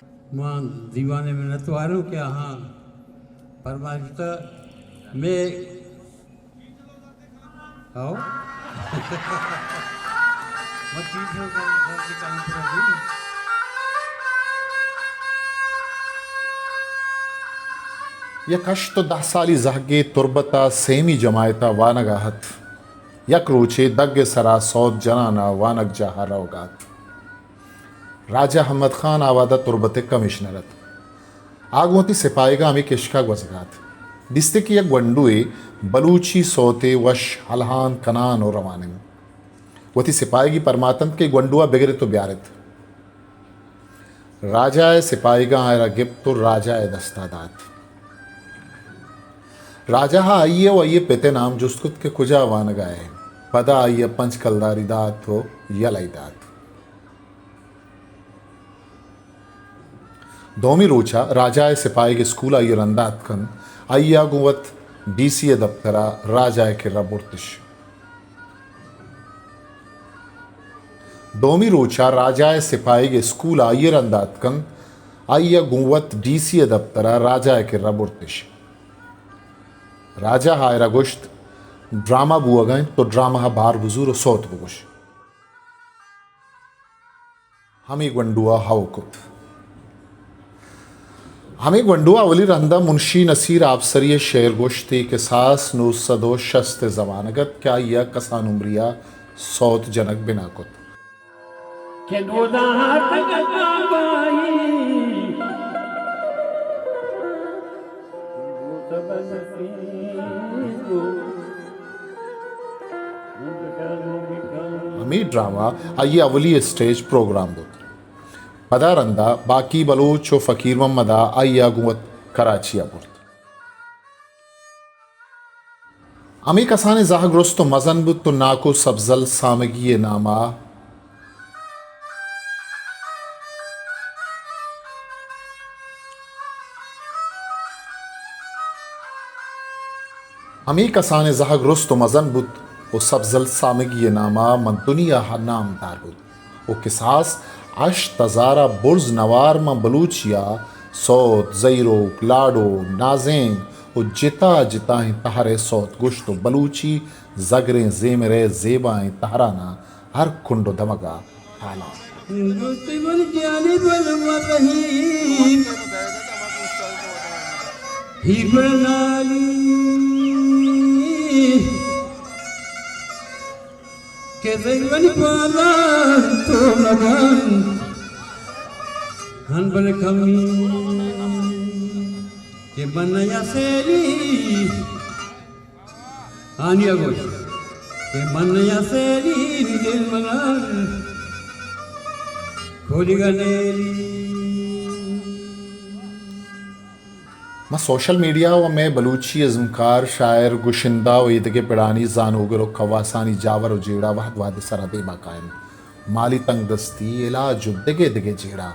मां दीवाने में न तो वारूं क्या हाँ परमात्मा में आओ मत चीज़ों का काम करो यकश तो 10 साली जहगे तुरबता सेमी जमायता वानगाहत यक रोचे दग सरा सौद जनाना वानक जहा रवगात राजा अहमद खान आवादा तुरबते कमिश्नरत आगमती सिपाहीगा हमें किशका गजगात दिसते कि यक वंडुए बलूची सोते वश हलहान कनान और रवानिम वती सिपाही की परमातंत के गंडुआ बिगड़े तो ब्यारित राजाए सिपाहीगा आयरा गिप तो राजाए दस्तादात राजा हा आइये वो आइये पेते नाम जुस्कुत के कुजा वान गाए पदा आइये पंच कलदारी दात हो यलाई दात दोमी रोचा राजाए सिपाही के स्कूल आइये रंदात कन आइया गुवत डीसीए दफ्तरा राजाए के रबुर्तिश दोमी रोचा राजाए सिपाही के स्कूल आइये रंदात कन आइया गुवत डीसीए दफ्तरा राजाए के रबुर्तिश राजा हायरा गोश्त ड्रामा बुआ गए तो ड्रामा हा बार बुजूर सोत बुगुश हमें गंडुआ हाउकुत हमें गंडुआ वली रंदा मुंशी नसीर आबसरी शेर गोश्ती के सास नो सदो शस्त जमानगत क्या यह कसान उम्रिया सौत जनक बिना कुत के दोदात गबाई हमें ड्रामा आइए अवली स्टेज प्रोग्राम बुत पदा रंदा बाकी बलोच व फकीर ममदा आइया गुवत कराची बुत अमी कसाने जाहग्रस्त तो मजन बुत तो नाको सब्जल सामगी नामा अमी कसाने जाहग्रस्त तो मजन बुत वो सब्जल सामगी नामा मन दुनिया हा नाम दार बुत वो किसास अश तजारा बुर्ज नवार म बलूचिया सौत जईरो लाडो नाजें वो जिता जिताएं तहरे सौत गुश्त बलूची जगरें जेमरे जेबाएं तहराना हर कुंडो धमगा हाला मुस्लिमन जाने बल मतही ही बनाली के जैवन पाला तो लगन हन बल कमी के बनया सेरी आनिया गोश के बनया सेरी दिल मगन खोली गनेरी मैं सोशल मीडिया व मैं बलूची अजमकार शायर गुशिंदा व ईदगे पिड़ानी जानोगर व खवासानी जावर व जेड़ा वहद वाद सरादे कायम माली तंग दस्ती इलाज दिगे दिगे जेड़ा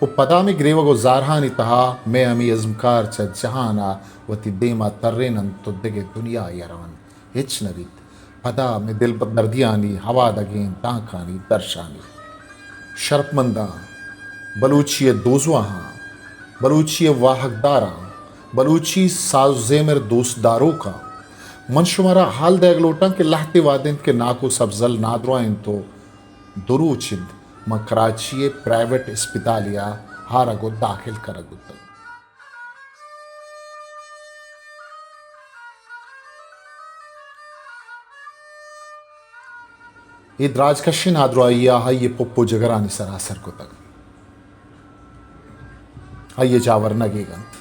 वो पता में ग्रेव गो जारहानी तहा मैं अमी अजमकार च जहाना वती देमा तर्रे नन तो दिगे दुनिया यरवन हिच नवीत पता में दिल पर दर्दियानी हवा दगें ताकानी दर्शानी शर्पमंदा बलूची दोजवाहा बलूची वाहकदारा बलूची साजेमर दोस्तदारों का मनशुमारा हाल दैगलोटा के लहते वादिन के नाको सब्जल नादरोइन तो दुरूचिद म कराची प्राइवेट अस्पतालिया हारगो दाखिल करगुत ये द्राजकशी नादरोइया है ये पुप्पो जगरानी सरासर को तक आइए जावर नगेगंत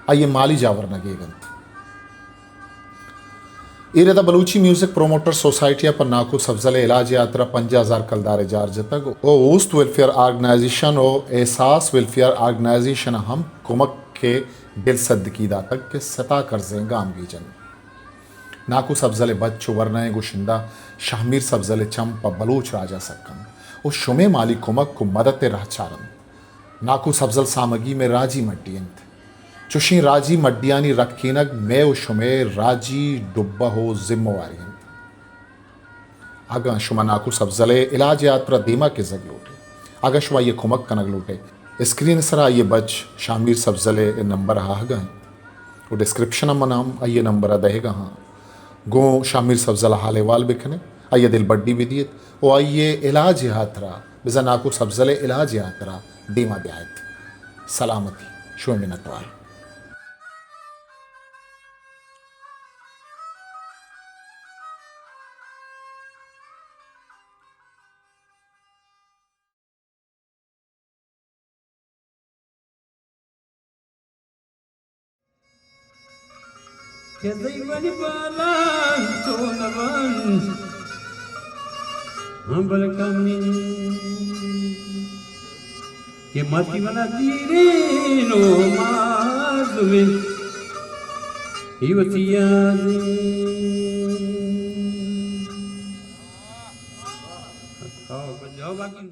आइए माली जावर नगेगंत इरेदा बलूची म्यूजिक प्रोमोटर सोसाइटी पर नाको सब्जल इलाज यात्रा 50,000 कलदारे जार जतक ओ ओस्ट वेलफेयर ऑर्गेनाइजेशन ओ एहसास वेलफेयर ऑर्गेनाइजेशन हम कुमक के दिल सद्दकीदा तक के सता कर्जे गाम गीजन नाको सब्जल बच्चो वरना गुशिंदा शाहमीर सब्जल चंपा बलूच राजा सक्कन ओ शुमे माली कुमक को मदद रह चारन नाकू सब्जल सामगी में राजी मड्डियंत चुशी राजी मड्डियानी रखीनग मैं उशुमे राजी डुब्बा हो जिम्मेवारियंत आगा शुमा नाकू सब्जले इलाज यात्रा दीमा के जग लूटे आगा शुमा ये कुमक कनग लूटे स्क्रीन सर आइए बच शामिर सब्जले नंबर हागा वो डिस्क्रिप्शन में नाम आइए नंबर दहेगा हाँ गो शामिर सब्जला हाले वाल बिखने आइए दिल बड्डी विदियत वो आइए इलाज यात्रा बिजा नाकू सब्जले इलाज यात्रा बीमा ब्यायत सलामती show मिनतवार Que igual balanço na van Ambal caminho Que mati vala tire no maduve Ivatiade Oh, jawab lagi